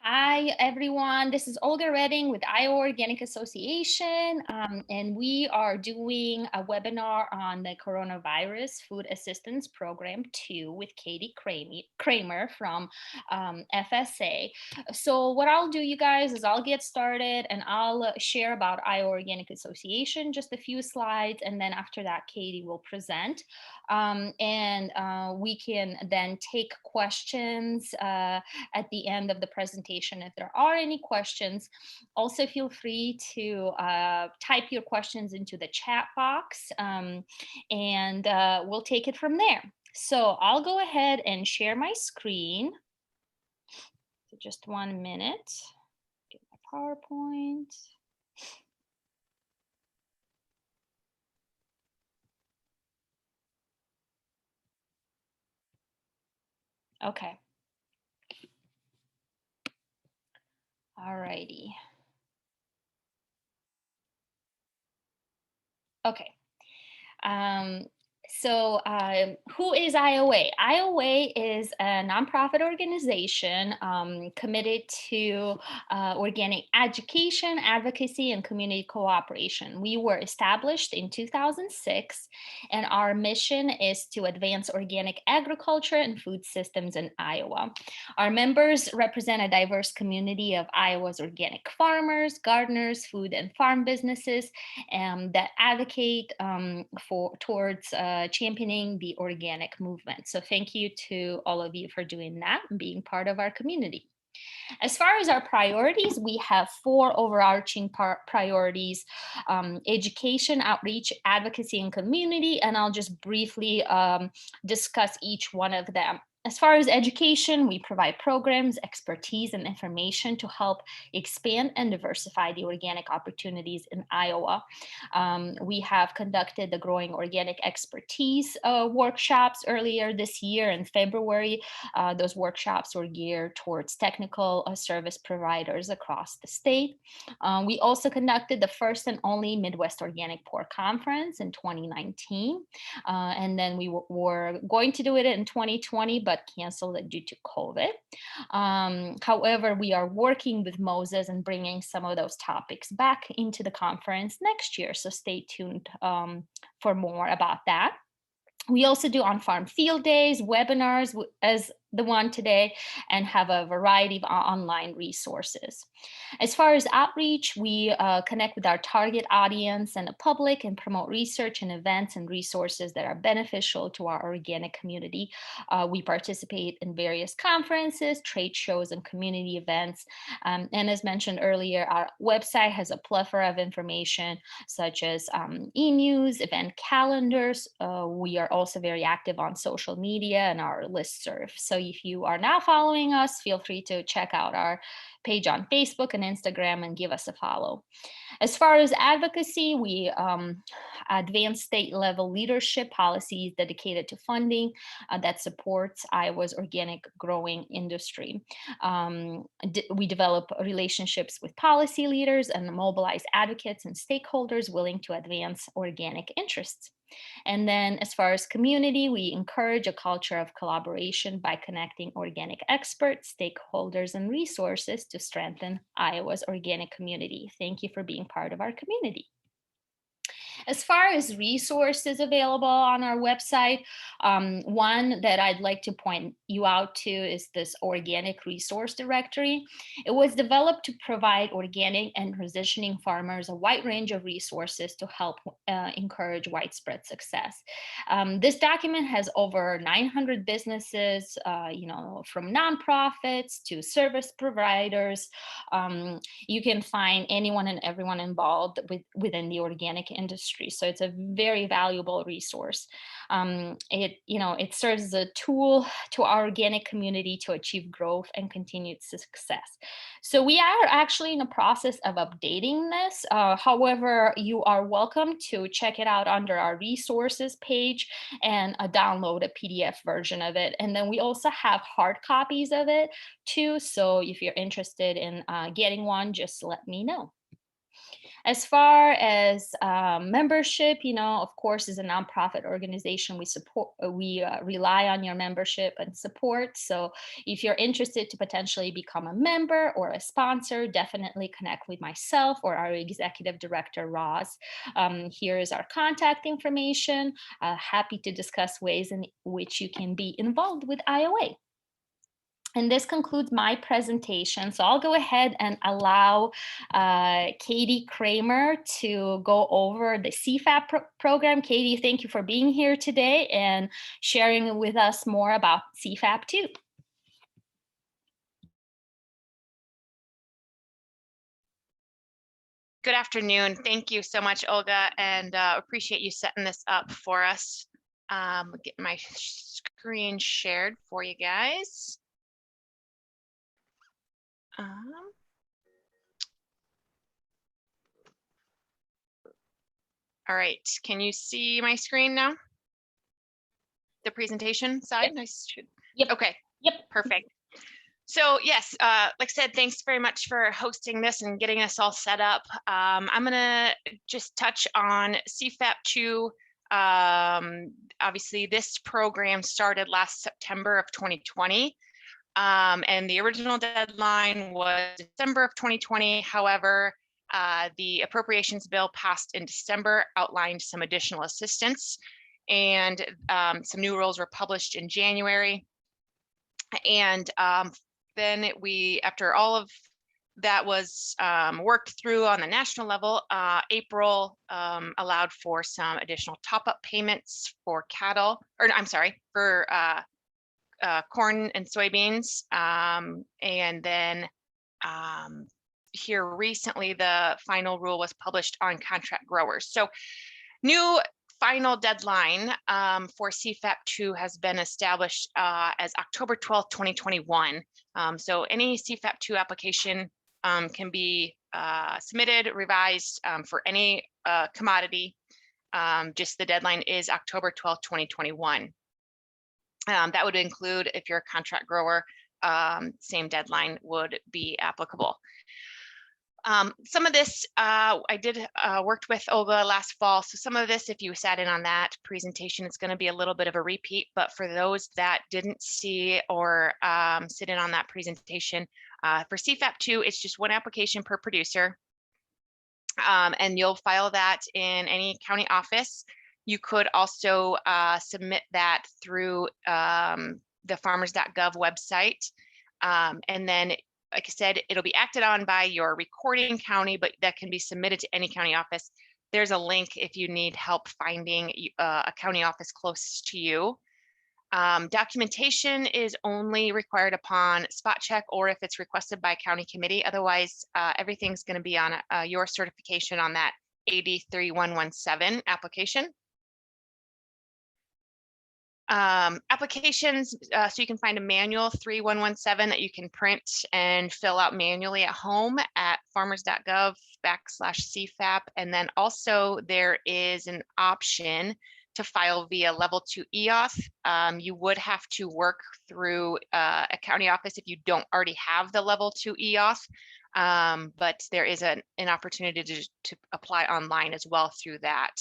Hi, everyone. This is Olga Redding with IOA Organic Association, and we are doing a webinar on the Coronavirus Food Assistance Program 2 with Katie Kramer from FSA. So what I'll do, you guys, is I'll get started and I'll share about IOA Organic Association, just a few slides, and then after that, Katie will present. We can then take questions at the end of the presentation if there are any questions. Also, feel free to type your questions into the chat box and we'll take it from there. So I'll go ahead and share my screen. So just 1 minute, get my PowerPoint. Okay. All righty. Okay. Who is IOA? IOA is a nonprofit organization committed to organic education, advocacy, and community cooperation. We were established in 2006, and our mission is to advance organic agriculture and food systems in Iowa. Our members represent a diverse community of Iowa's organic farmers, gardeners, food and farm businesses that advocate towards championing the organic movement. So thank you to all of you for doing that and being part of our community. As far as our priorities, we have 4 overarching priorities: education, outreach, advocacy, and community. And I'll just briefly discuss each one of them. As far as education, we provide programs, expertise, and information to help expand and diversify the organic opportunities in Iowa. We have conducted the Growing Organic Expertise workshops earlier this year in February. Those workshops were geared towards technical service providers across the state. We also conducted the first and only Midwest Organic Pork Conference in 2019. And then we were going to do it in 2020, but canceled it due to COVID. However, we are working with Moses and bringing some of those topics back into the conference next year. So stay tuned for more about that. We also do on-farm field days, webinars as the one today, and have a variety of online resources. As far as outreach, we connect with our target audience and the public and promote research and events and resources that are beneficial to our organic community. We participate in various conferences, trade shows, and community events. And as mentioned earlier, our website has a plethora of information such as e-news, event calendars. We are also very active on social media and our listserv. So if you are not following us, feel free to check out our page on Facebook and Instagram and give us a follow. As far as advocacy, we advance state level leadership policies dedicated to funding that supports Iowa's organic growing industry. We develop relationships with policy leaders and mobilize advocates and stakeholders willing to advance organic interests. And then as far as community, we encourage a culture of collaboration by connecting organic experts, stakeholders, and resources to strengthen Iowa's organic community. Thank you for being part of our community. As far as resources available on our website, one that I'd like to point you out to is this organic resource directory. It was developed to provide organic and transitioning farmers a wide range of resources to help encourage widespread success. This document has over 900 businesses, from nonprofits to service providers. You can find anyone and everyone involved within the organic industry. So it's a very valuable resource. It serves as a tool to our organic community to achieve growth and continued success. So we are actually in the process of updating this. However, you are welcome to check it out under our resources page and download a PDF version of it. And then we also have hard copies of it too. So if you're interested in getting one, just let me know. As far as membership, of course, as a nonprofit organization, we rely on your membership and support. So if you're interested to potentially become a member or a sponsor, definitely connect with myself or our executive director, Roz. Here is our contact information. Happy to discuss ways in which you can be involved with IOA. And this concludes my presentation. So I'll go ahead and allow Katie Kramer to go over the CFAP program. Katie, thank you for being here today and sharing with us more about CFAP2. Good afternoon. Thank you so much, Olga, and appreciate you setting this up for us. Get my screen shared for you guys. All right, can you see my screen now? The presentation side? Yep. Nice. Yep. Okay. Yep. Perfect. So yes, like I said, thanks very much for hosting this and getting us all set up. I'm gonna just touch on CFAP2. Obviously, this program started last September of 2020. And the original deadline was December of 2020. However, the appropriations bill passed in December, outlined some additional assistance, and some new rules were published in January. And then after all of that was worked through on the national level, April allowed for some additional top-up payments for cattle, or I'm sorry, for corn and soybeans. And then here recently, the final rule was published on contract growers. So new final deadline for CFAP2 has been established as October 12th, 2021. So any CFAP2 application can be submitted, revised for any commodity. Just the deadline is October 12th, 2021. That would include, if you're a contract grower, same deadline would be applicable. Some of this I did worked with Olga last fall. So some of this, if you sat in on that presentation, it's going to be a little bit of a repeat. But for those that didn't see or sit in on that presentation, for CFAP2, it's just one application per producer. And you'll file that in any county office. You could also submit that through the farmers.gov website. And then, like I said, it'll be acted on by your recording county, but that can be submitted to any county office. There's a link if you need help finding a county office closest to you. Documentation is only required upon spot check or if it's requested by county committee. Otherwise, everything's going to be on your certification on that 803117 application. Applications, so you can find a manual 3117 that you can print and fill out manually at home at farmers.gov/CFAP. And then also there is an option to file via level 2 EOF. You would have to work through a county office if you don't already have the level 2 EOF, but there is an opportunity to apply online as well through that.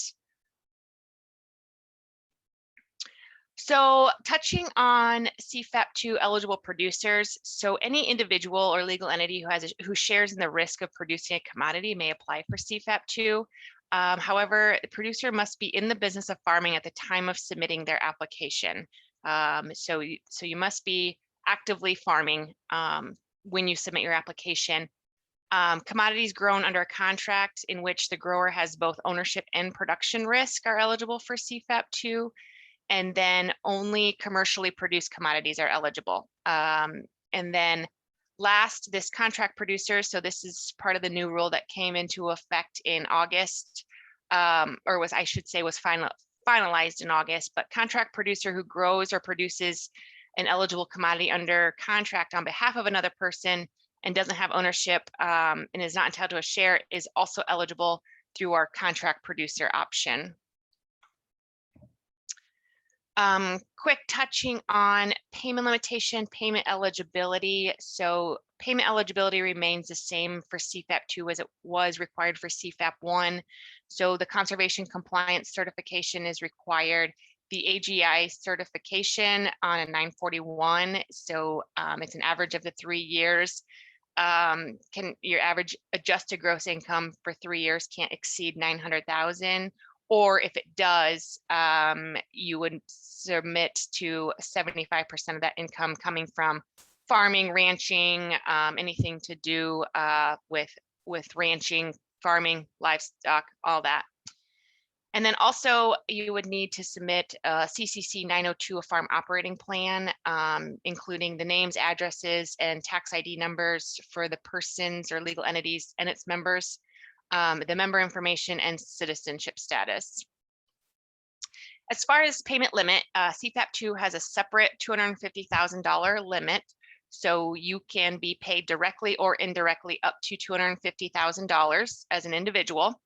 So touching on CFAP2 eligible producers, so any individual or legal entity who shares in the risk of producing a commodity may apply for CFAP2. However, the producer must be in the business of farming at the time of submitting their application. So you must be actively farming when you submit your application. Commodities grown under a contract in which the grower has both ownership and production risk are eligible for CFAP2. And then only commercially produced commodities are eligible. And then last, this contract producer, so this is part of the new rule that came into effect in August, or was, I should say, was finalized in August, but contract producer who grows or produces an eligible commodity under contract on behalf of another person and doesn't have ownership and is not entitled to a share is also eligible through our contract producer option. Quick touching on payment limitation, payment eligibility. So payment eligibility remains the same for CFAP2 as it was required for CFAP1. So the conservation compliance certification is required. The AGI certification on a 941. So it's an average of the 3 years. Your average adjusted gross income for 3 years can't exceed 900,000. Or if it does, you would submit to 75% of that income coming from farming, ranching, anything to do with ranching, farming, livestock, all that. And then also you would need to submit a CCC 902, a farm operating plan, including the names, addresses, and tax ID numbers for the persons or legal entities and its members, the member information and citizenship status. As far as payment limit, CFAP2 has a separate $250,000 limit. So you can be paid directly or indirectly up to $250,000 as an individual.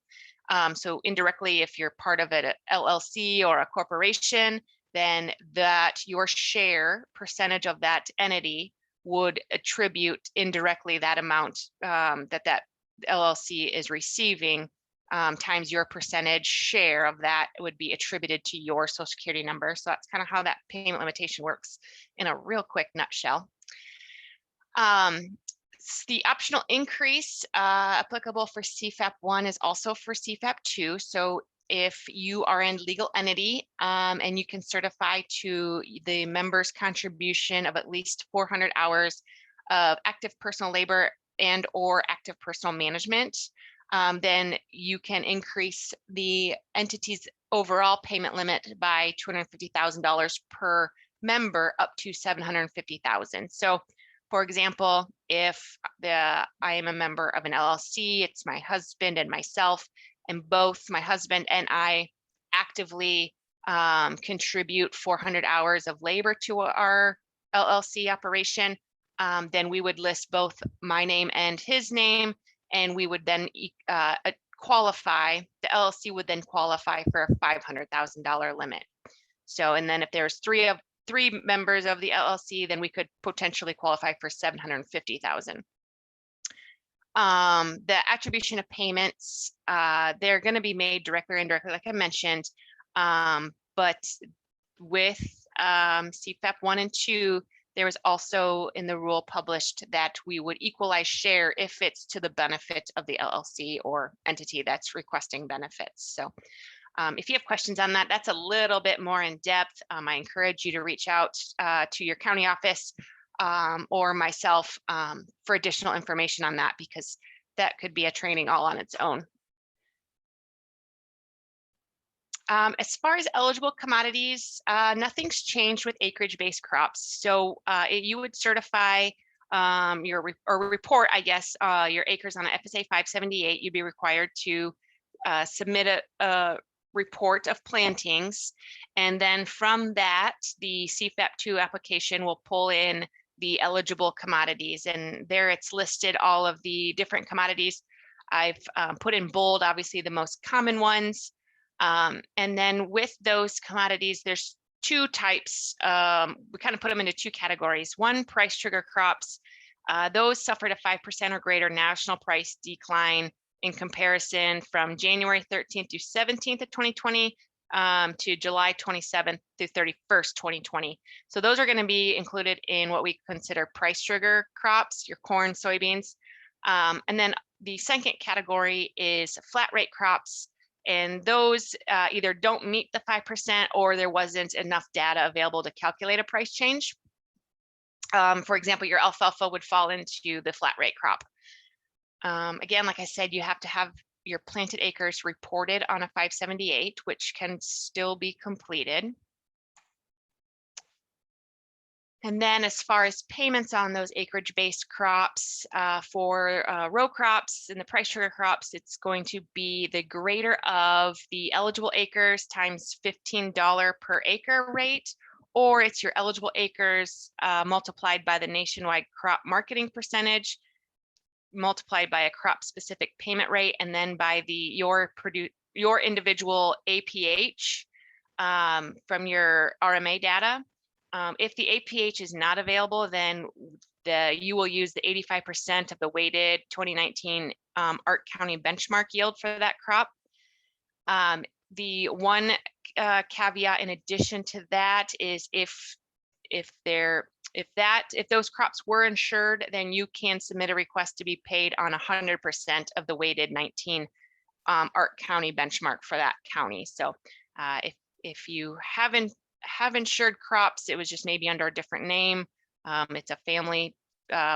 So indirectly, if you're part of an LLC or a corporation, then that your share percentage of that entity would attribute indirectly that amount that LLC is receiving times your percentage share of that would be attributed to your Social Security number. So that's kind of how that payment limitation works in a real quick nutshell. The optional increase applicable for CFAP1 is also for CFAP2. So if you are in legal entity and you can certify to the member's contribution of at least 400 hours of active personal labor and or active personal management, then you can increase the entity's overall payment limit by $250,000 per member up to $750,000. So for example, if I am a member of an LLC, it's my husband and myself, and both my husband and I actively contribute 400 hours of labor to our LLC operation, then we would list both my name and his name, and we would then qualify, the LLC would then qualify for a $500,000 limit. So, and then if there's three members of the LLC, then we could potentially qualify for $750,000. The attribution of payments, they're going to be made directly or indirectly, like I mentioned, but with CFAP 1 and 2, there was also in the rule published that we would equalize share if it's to the benefit of the LLC or entity that's requesting benefits. So if you have questions on that, that's a little bit more in depth. I encourage you to reach out to your county office or myself for additional information on that, because that could be a training all on its own. As far as eligible commodities, nothing's changed with acreage-based crops. So you would certify report, I guess, your acres on an FSA 578. You'd be required to submit a report of plantings, and then from that, the CFAP2 application will pull in the eligible commodities, and there it's listed all of the different commodities. I've put in bold, obviously, the most common ones. And then with those commodities, there's two types. We kind of put them into two categories. One, price trigger crops. Those suffered a 5% or greater national price decline in comparison from January 13th through 17th of 2020 to July 27th through 31st, 2020. So those are going to be included in what we consider price trigger crops, your corn, soybeans. And then the second category is flat rate crops. And those either don't meet the 5% or there wasn't enough data available to calculate a price change. For example, your alfalfa would fall into the flat rate crop. Again, like I said, you have to have your planted acres reported on a 578, which can still be completed. And then as far as payments on those acreage-based crops, for row crops and the price trigger crops, it's going to be the greater of the eligible acres times $15 per acre rate, or it's your eligible acres multiplied by the nationwide crop marketing percentage, multiplied by a crop specific payment rate, and then by your individual APH from your RMA data. If the APH is not available, then you will use the 85% of the weighted 2019 Arc County benchmark yield for that crop. The one caveat in addition to that is if those crops were insured, then you can submit a request to be paid on 100% of the weighted 19 Arc County benchmark for that county. So if you have insured crops, it was just maybe under a different name. It's a family,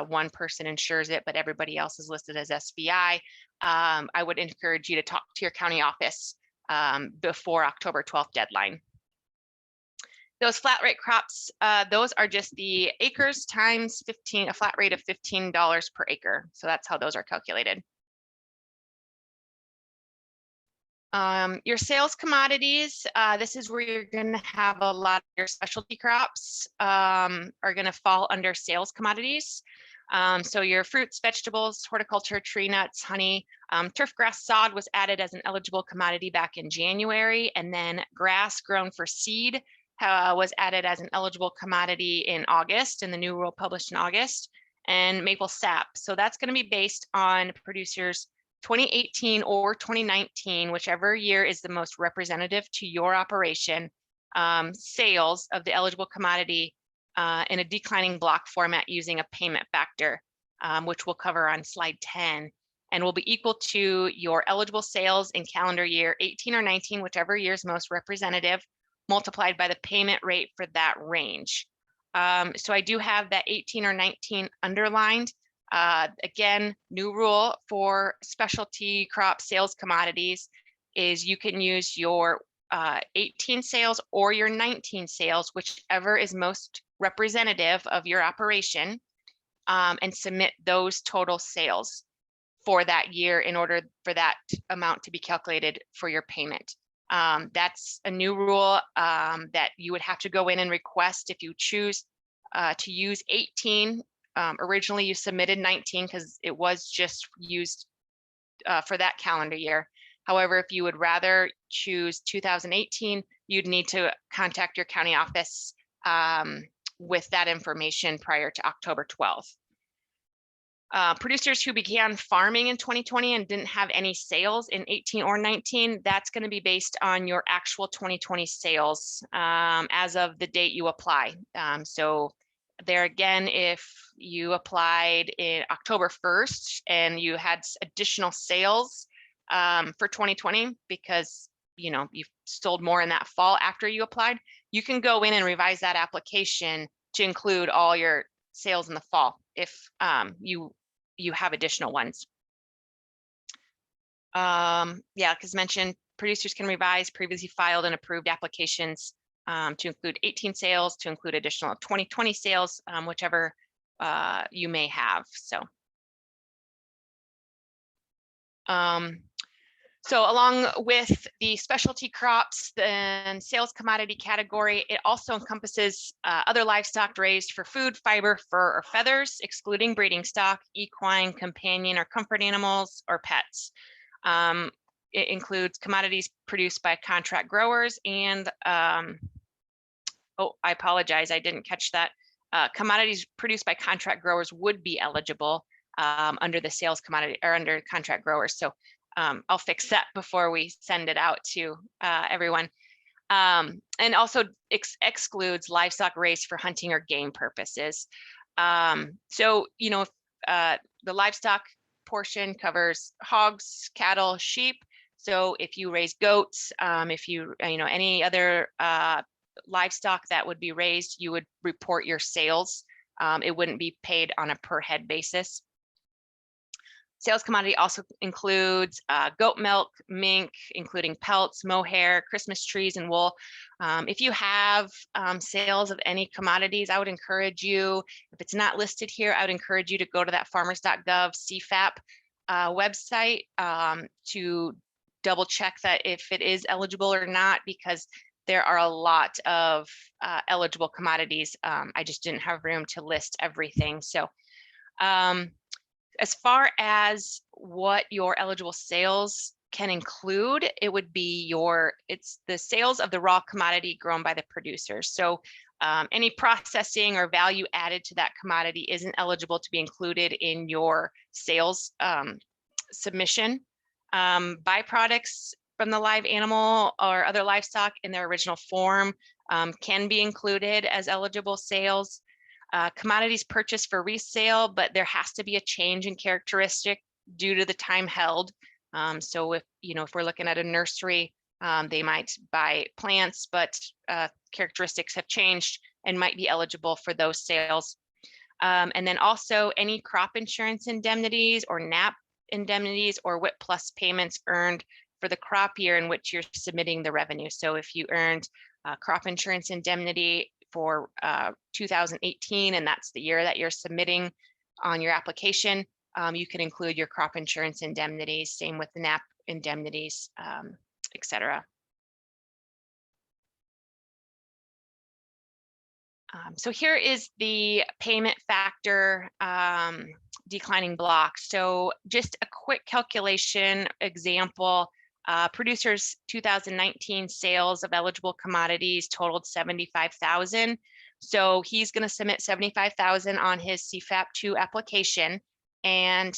one person insures it, but everybody else is listed as SBI. I would encourage you to talk to your county office before October 12th deadline. Those flat rate crops, those are just the acres times 15, a flat rate of $15 per acre. So that's how those are calculated. Your sales commodities, this is where you're going to have a lot of your specialty crops are going to fall under sales commodities. So your fruits, vegetables, horticulture, tree nuts, honey, turf grass sod was added as an eligible commodity back in January, and then grass grown for seed was added as an eligible commodity in August, in the new rule published in August, and maple sap. So that's going to be based on producers' 2018 or 2019, whichever year is the most representative to your operation, sales of the eligible commodity in a declining block format using a payment factor, which we'll cover on slide 10, and will be equal to your eligible sales in calendar year 18 or 19, whichever year is most representative, multiplied by the payment rate for that range. So I do have that 18 or 19 underlined. Again, new rule for specialty crop sales commodities is you can use your 18 sales or your 19 sales, whichever is most representative of your operation, and submit those total sales for that year in order for that amount to be calculated for your payment. That's a new rule that you would have to go in and request if you choose to use 18. Originally you submitted 19 because it was just used for that calendar year. However, if you would rather choose 2018, you'd need to contact your county office with that information prior to October 12th. Producers who began farming in 2020 and didn't have any sales in 18 or 19, that's going to be based on your actual 2020 sales as of the date you apply. So there again, if you applied in October 1st and you had additional sales for 2020 because you've sold more in that fall after you applied, you can go in and revise that application to include all your sales in the fall if you have additional ones. Yeah, because mentioned, producers can revise previously filed and approved applications to include 18 sales, to include additional 2020 sales, whichever you may have. So along with the specialty crops and sales commodity category, it also encompasses other livestock raised for food, fiber, fur, or feathers, excluding breeding stock, equine, companion, or comfort animals, or pets. It includes commodities produced by contract growers and, oh, I apologize, I didn't catch that. Commodities produced by contract growers would be eligible under the sales commodity or under contract growers. So I'll fix that before we send it out to everyone. And also excludes livestock raised for hunting or game purposes. So, the livestock portion covers hogs, cattle, sheep. So if you raise goats, if you, any other livestock that would be raised, you would report your sales. It wouldn't be paid on a per head basis. Sales commodity also includes goat milk, mink, including pelts, mohair, Christmas trees, and wool. If you have sales of any commodities, I would encourage you, if it's not listed here, I would encourage you to go to that farmers.gov CFAP website to double check that if it is eligible or not, because there are a lot of eligible commodities. I just didn't have room to list everything. So as far as what your eligible sales can include, it would be it's the sales of the raw commodity grown by the producers. So any processing or value added to that commodity isn't eligible to be included in your sales submission. Byproducts from the live animal or other livestock in their original form can be included as eligible sales. Commodities purchased for resale, but there has to be a change in characteristic due to the time held. So if we're looking at a nursery, they might buy plants, but characteristics have changed and might be eligible for those sales. And then also any crop insurance indemnities or NAP indemnities or WIP plus payments earned for the crop year in which you're submitting the revenue. So if you earned crop insurance indemnity for 2018, and that's the year that you're submitting on your application, you can include your crop insurance indemnities, same with the NAP indemnities, etc. So here is the payment factor declining block. So just a quick calculation example, producers 2019 sales of eligible commodities totaled 75,000. So he's going to submit 75,000 on his CFAP2 application. And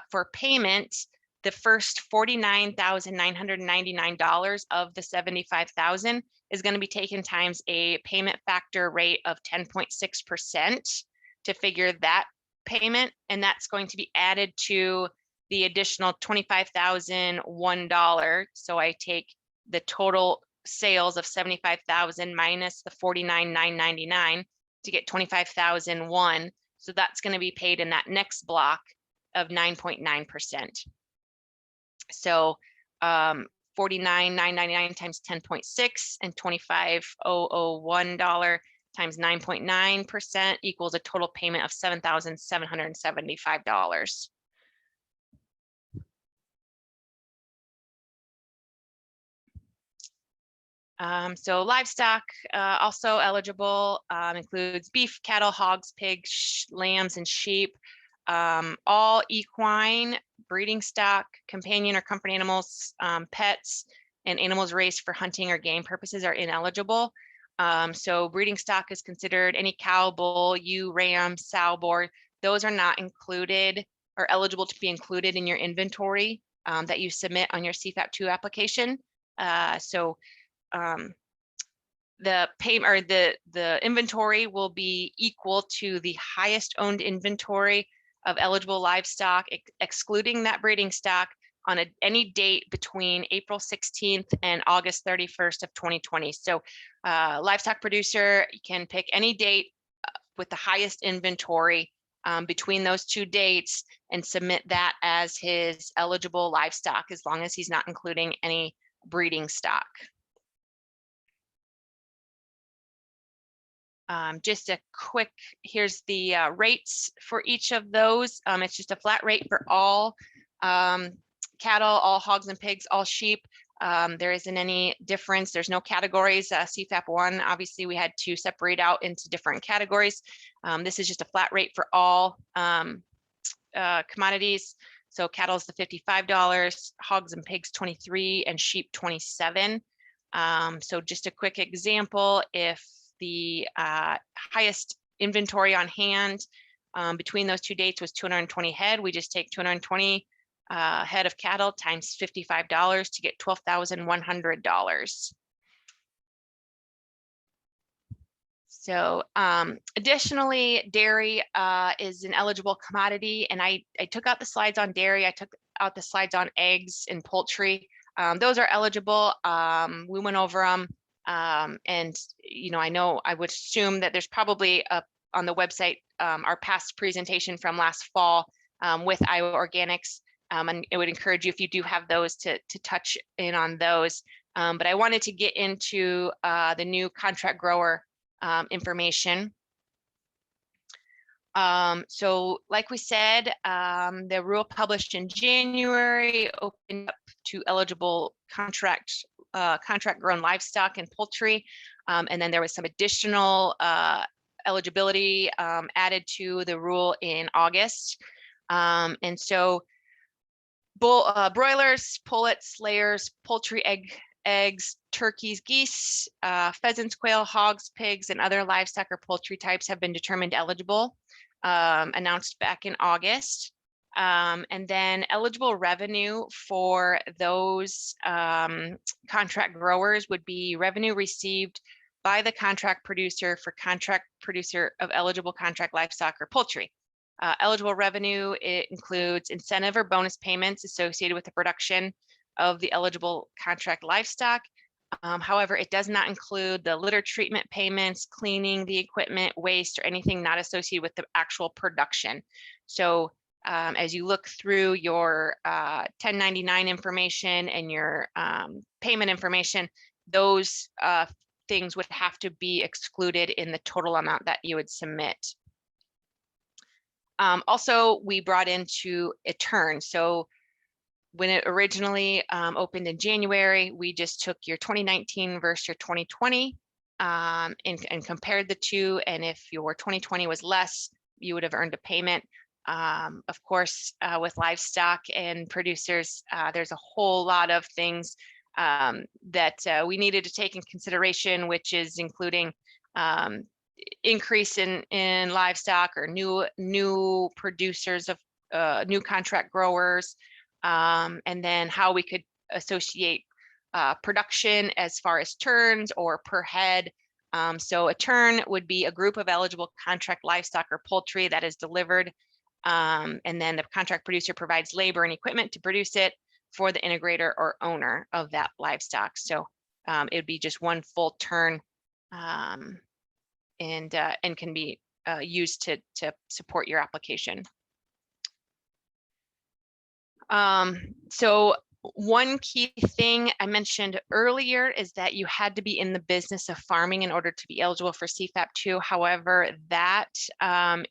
for payment, the first $49,999 of the 75,000 is going to be taken times a payment factor rate of 10.6% to figure that payment, and that's going to be added to the additional $25,001. So I take the total sales of 75,000 minus the 49,999 to get 25,001. So that's going to be paid in that next block of 9.9%. So 49,999 times 10.6 and $25,001 times 9.9% equals a total payment of $7,775. So livestock also eligible includes beef, cattle, hogs, pigs, lambs, and sheep. All equine, breeding stock, companion or company animals, pets, and animals raised for hunting or game purposes are ineligible. So breeding stock is considered any cow, bull, ewe, ram, sow, boar. Those are not included or eligible to be included in your inventory that you submit on your CFAP2 application. The payment or the inventory will be equal to the highest owned inventory of eligible livestock, excluding that breeding stock, on any date between April 16th and August 31st of 2020. So livestock producer can pick any date with the highest inventory between those two dates and submit that as his eligible livestock, as long as he's not including any breeding stock. Just a quick, here's the rates for each of those. It's just a flat rate for all cattle, all hogs and pigs, all sheep. There isn't any difference. There's no categories. CFAP1, obviously we had to separate out into different categories. This is just a flat rate for all commodities. So cattle is the $55, hogs and pigs $23, and sheep $27. So just a quick example, if the highest inventory on hand between those two dates was 220 head, we just take 220 head of cattle times $55 to get $12,100. So additionally, dairy is an eligible commodity, and I took out the slides on dairy. I took out the slides on eggs and poultry. Those are eligible. We went over them. And I know I would assume that there's probably on the website our past presentation from last fall with IOA Organics, and it would encourage you, if you do have those, to touch in on those. But I wanted to get into the new contract grower information. So like we said, the rule published in January opened up to eligible contract grown livestock and poultry. And then there was some additional eligibility added to the rule in August. And so broilers, pullets, layers, poultry eggs, turkeys, geese, pheasants, quail, hogs, pigs, and other livestock or poultry types have been determined eligible, announced back in August. And then eligible revenue for those contract growers would be revenue received by the contract producer for contract producer of eligible contract livestock or poultry. Eligible revenue, it includes incentive or bonus payments associated with the production of the eligible contract livestock. However, it does not include the litter treatment payments, cleaning the equipment, waste, or anything not associated with the actual production. So as you look through your 1099 information and your payment information, those things would have to be excluded in the total amount that you would submit. Also, we brought into a turn. So when it originally opened in January, we just took your 2019 versus your 2020 and compared the two. And if your 2020 was less, you would have earned a payment. Of course, with livestock and producers, there's a whole lot of things that we needed to take in consideration, which is including increase in livestock or new producers of new contract growers, and then how we could associate production as far as turns or per head. So a turn would be a group of eligible contract livestock or poultry that is delivered, and then the contract producer provides labor and equipment to produce it for the integrator or owner of that livestock. So it would be just one full turn, and can be used to support your application. So one key thing I mentioned earlier is that you had to be in the business of farming in order to be eligible for CFAP2. However, that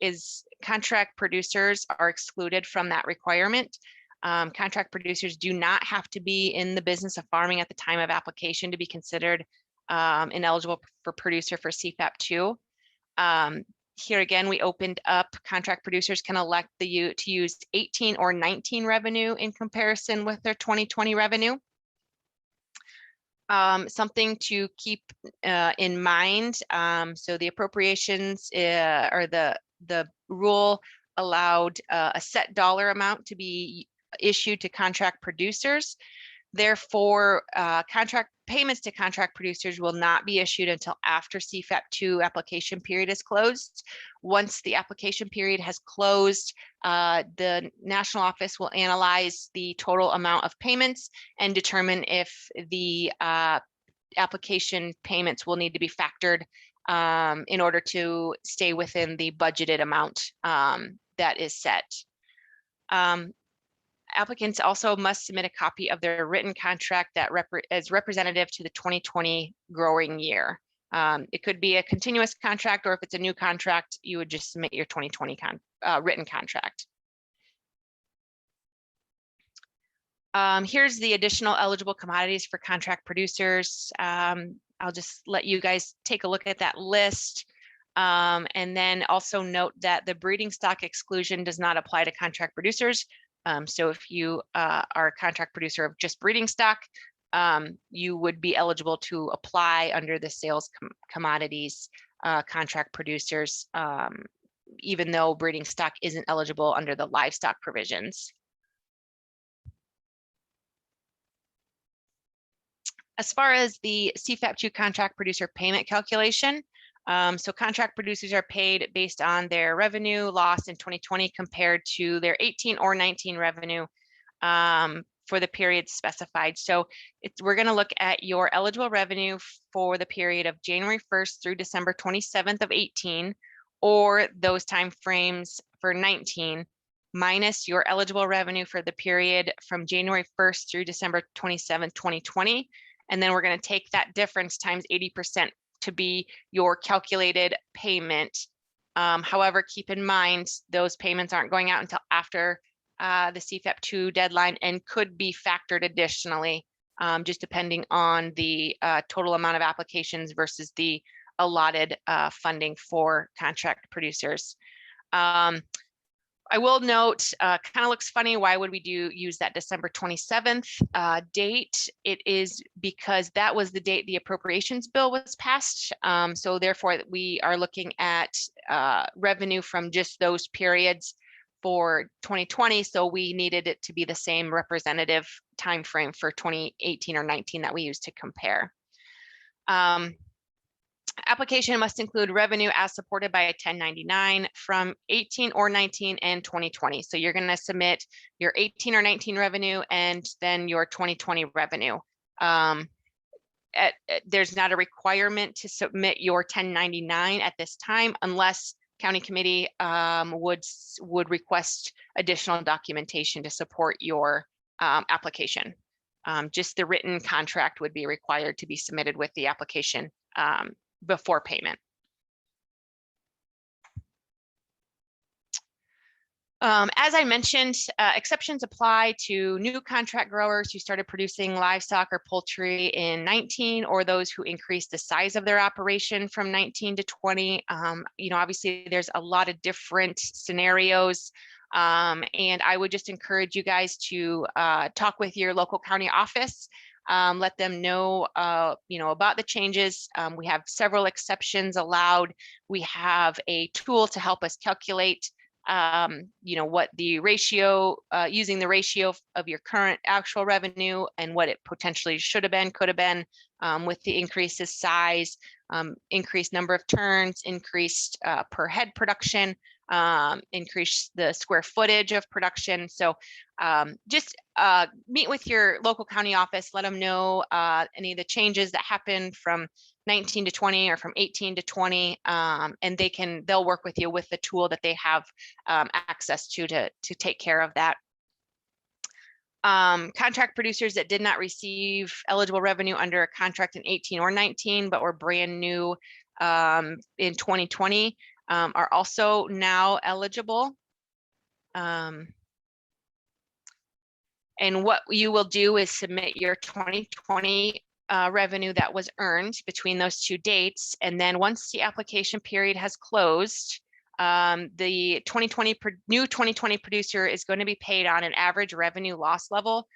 is contract producers are excluded from that requirement. Contract producers do not have to be in the business of farming at the time of application to be considered ineligible for producer for CFAP2. Here again, we opened up contract producers can elect to use 18 or 19 revenue in comparison with their 2020 revenue. Something to keep in mind. So the appropriations or the rule allowed a set dollar amount to be issued to contract producers. Therefore, contract payments to contract producers will not be issued until after CFAP2 application period is closed. Once the application period has closed, the national office will analyze the total amount of payments and determine if the application payments will need to be factored in order to stay within the budgeted amount that is set. Applicants also must submit a copy of their written contract that is representative to the 2020 growing year. It could be a continuous contract, or if it's a new contract, you would just submit your 2020 written contract. Here's the additional eligible commodities for contract producers. I'll just let you guys take a look at that list. And then also note that the breeding stock exclusion does not apply to contract producers. So if you are a contract producer of just breeding stock, you would be eligible to apply under the sales commodities contract producers, even though breeding stock isn't eligible under the livestock provisions. As far as the CFAP2 contract producer payment calculation, so contract producers are paid based on their revenue loss in 2020 compared to their 18 or 19 revenue for the period specified. So we're going to look at your eligible revenue for the period of January 1st through December 27th of 18, or those time frames for 19, minus your eligible revenue for the period from January 1st through December 27th, 2020. And then we're going to take that difference times 80% to be your calculated payment. However, keep in mind, those payments aren't going out until after the CFAP2 deadline and could be factored additionally, just depending on the total amount of applications versus the allotted funding for contract producers. I will note, kind of looks funny. Why would we use that December 27th date? It is because that was the date the appropriations bill was passed. So therefore, we are looking at revenue from just those periods for 2020. So we needed it to be the same representative time frame for 2018 or 19 that we used to compare. Application must include revenue as supported by a 1099 from 18 or 19 and 2020. So you're going to submit your 18 or 19 revenue and then your 2020 revenue. There's not a requirement to submit your 1099 at this time unless county committee would request additional documentation to support your application. Just the written contract would be required to be submitted with the application before payment. As I mentioned, exceptions apply to new contract growers who started producing livestock or poultry in 19, or those who increased the size of their operation from 19 to 20. Obviously there's a lot of different scenarios. And I would just encourage you guys to talk with your local county office. Let them know, about the changes. We have several exceptions allowed. We have a tool to help us calculate, what the ratio, using the ratio of your current actual revenue and what it potentially should have been, could have been, with the increases size, increased number of turns, increased per head production, increase the square footage of production. So just meet with your local county office, let them know any of the changes that happened from 19 to 20 or from 18 to 20, and they'll work with you with the tool that they have access to take care of that. Contract producers that did not receive eligible revenue under a contract in 18 or 19, but were brand new in 2020 are also now eligible. And what you will do is submit your 2020 revenue that was earned between those two dates. And then once the application period has closed, the new 2020 producer is going to be paid on an average revenue loss level,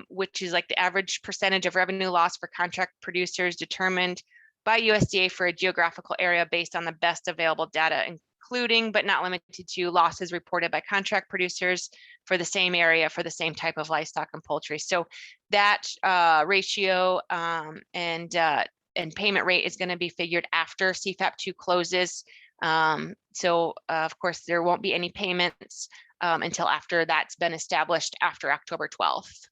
which is like the average percentage of revenue loss for contract producers determined by USDA for a geographical area based on the best available data, including but not limited to losses reported by contract producers for the same area for the same type of livestock and poultry. So that ratio and payment rate is going to be figured after CFAP2 closes. So of course there won't be any payments until after that's been established after October 12th.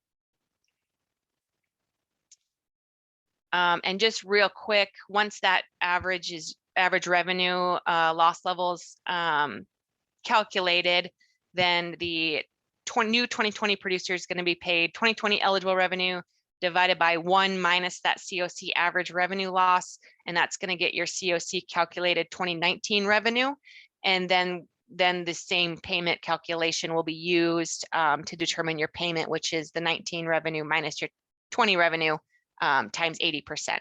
And just real quick, once that average revenue loss levels calculated, then the new 2020 producer is going to be paid 2020 eligible revenue divided by 1 minus that COC average revenue loss, and that's going to get your COC calculated 2019 revenue, and then the same payment calculation will be used to determine your payment, which is the 19 revenue minus your 20 revenue times 80%.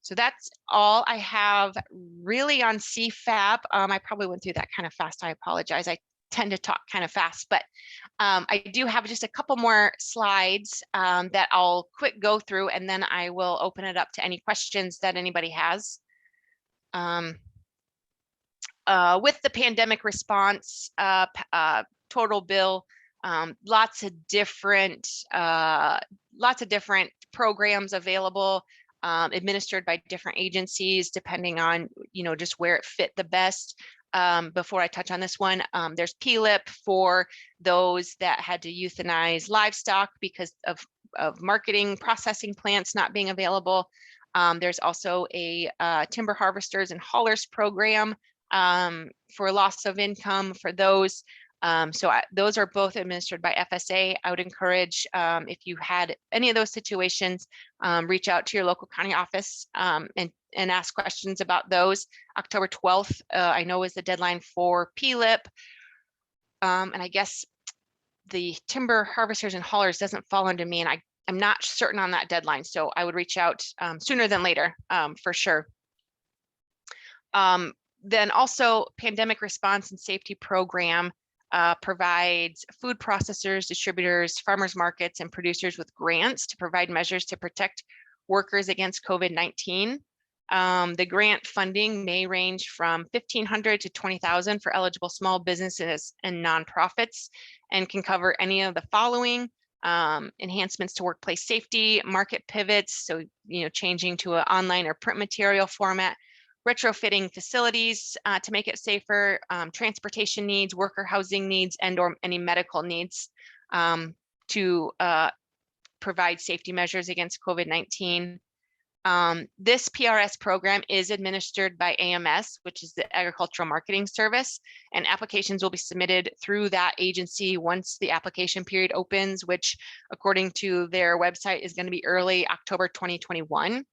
So that's all I have really on CFAP. I probably went through that kind of fast. I apologize. I tend to talk kind of fast, but I do have just a couple more slides that I'll quick go through, and then I will open it up to any questions that anybody has. With the pandemic response total bill, lots of different programs available, administered by different agencies depending on just where it fit the best. Before I touch on this one, there's PLIP for those that had to euthanize livestock because of marketing processing plants not being available. There's also a timber harvesters and haulers program for loss of income for those. Those are both administered by FSA. I would encourage, if you had any of those situations, reach out to your local county office and ask questions about those. October 12th, I know, is the deadline for PLIP. And I guess the timber harvesters and haulers doesn't fall under me, and I'm not certain on that deadline. So I would reach out sooner than later, for sure. Then also Pandemic Response and Safety Program provides food processors, distributors, farmers markets, and producers with grants to provide measures to protect workers against COVID-19. The grant funding may range from $1,500 to $20,000 for eligible small businesses and nonprofits, and can cover any of the following: enhancements to workplace safety, market pivots, so changing to an online or print material format, retrofitting facilities to make it safer, transportation needs, worker housing needs, and or any medical needs to provide safety measures against COVID-19. This PRS program is administered by AMS, which is the Agricultural Marketing Service, and applications will be submitted through that agency once the application period opens, which according to their website is going to be early October 2021.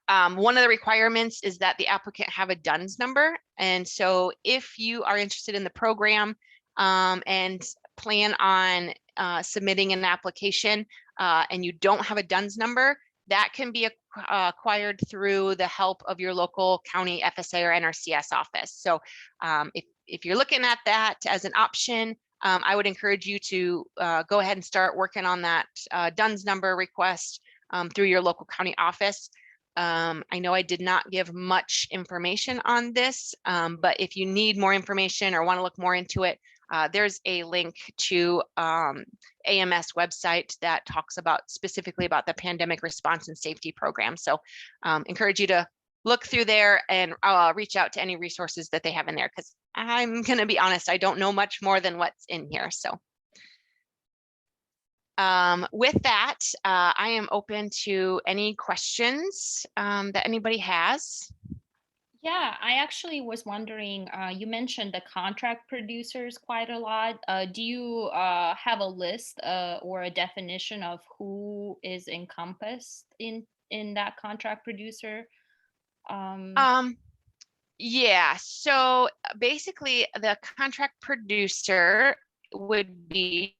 One of the requirements is that the applicant have a DUNS number. And so if you are interested in the program and plan on submitting an application and you don't have a DUNS number, that can be acquired through the help of your local county FSA or NRCS office. So if you're looking at that as an option, I would encourage you to go ahead and start working on that DUNS number request through your local county office. I know I did not give much information on this, but if you need more information or want to look more into it, there's a link to AMS website that talks specifically about the Pandemic Response and Safety Program. So encourage you to look through there and reach out to any resources that they have in there, because I'm going to be honest, I don't know much more than what's in here. So with that, I am open to any questions that anybody has. Yeah, I actually was wondering, you mentioned the contract producers quite a lot. Do you have a list or a definition of who is encompassed in that contract producer? Yeah, so basically the contract producer would be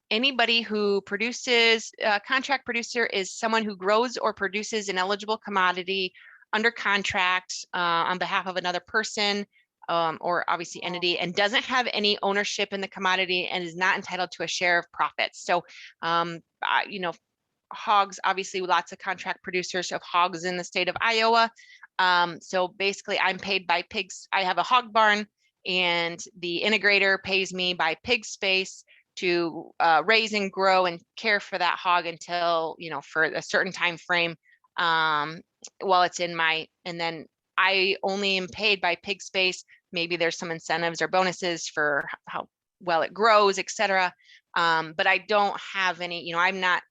anybody who produces. Contract producer is someone who grows or produces an eligible commodity under contract on behalf of another person or obviously entity, and doesn't have any ownership in the commodity and is not entitled to a share of profits. So hogs, obviously lots of contract producers of hogs in the state of Iowa. So basically I'm paid by pigs. I have a hog barn and the integrator pays me by pig space to raise and grow and care for that hog until, for a certain time frame while it's in and then I only am paid by pig space. Maybe there's some incentives or bonuses for how well it grows, etc. But I don't have any, I'm not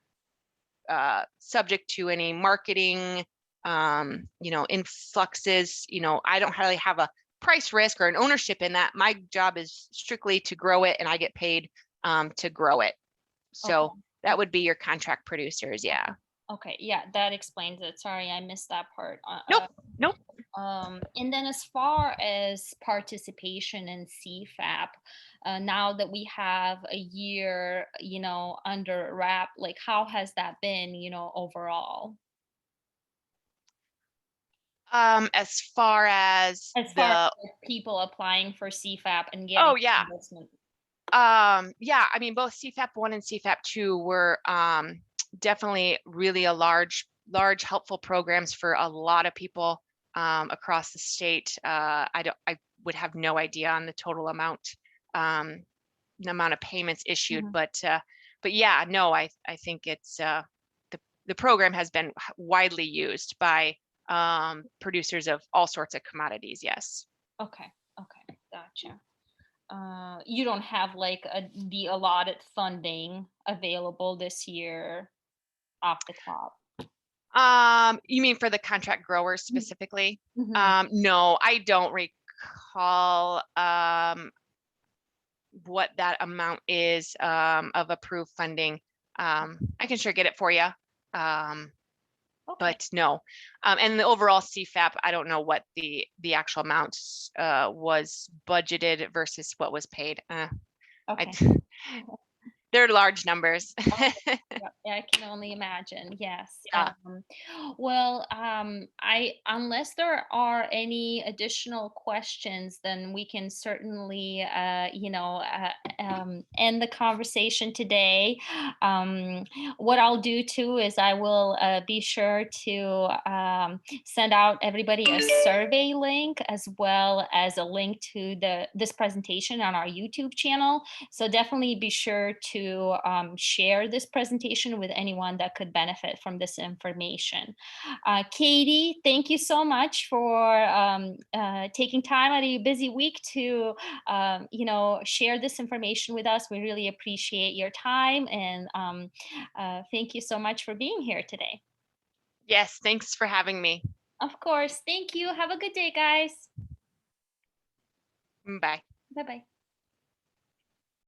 subject to any marketing, influxes. I don't really have a price risk or an ownership in that. My job is strictly to grow it, and I get paid to grow it. So Okay. that would be your contract producers. Yeah. Okay, yeah, that explains it. Sorry, I missed that part. Nope. And then as far as participation in CFAP, now that we have a year, under wrap, like how has that been, overall? As far as like, people applying for CFAP and getting oh yeah. investment. Yeah, I mean, both CFAP1 and CFAP2 were definitely really a large helpful programs for a lot of people across the state. I would have no idea on the total amount, the amount of payments issued, but yeah, no, I think it's the program has been widely used by producers of all sorts of commodities. Yes. Okay, gotcha. You don't have like the allotted funding available this year off the top. You mean for the contract growers specifically? Mm-hmm. No, I don't recall what that amount is of approved funding. I can sure get it for you. Okay. But no. And the overall CFAP, I don't know what the actual amount was budgeted versus what was paid. Okay. They're large numbers. Yeah, I can only imagine. Yes. Yeah. Well, unless there are any additional questions, then we can certainly, end the conversation today. What I'll do too is I will be sure to send out everybody a survey link as well as a link to this presentation on our YouTube channel. So definitely be sure to share this presentation with anyone that could benefit from this information. Katie, thank you so much for taking time out of your busy week to, share this information with us. We really appreciate your time, and thank you so much for being here today. Yes, thanks for having me. Of course. Thank you. Have a good day, guys. Bye. Bye-bye.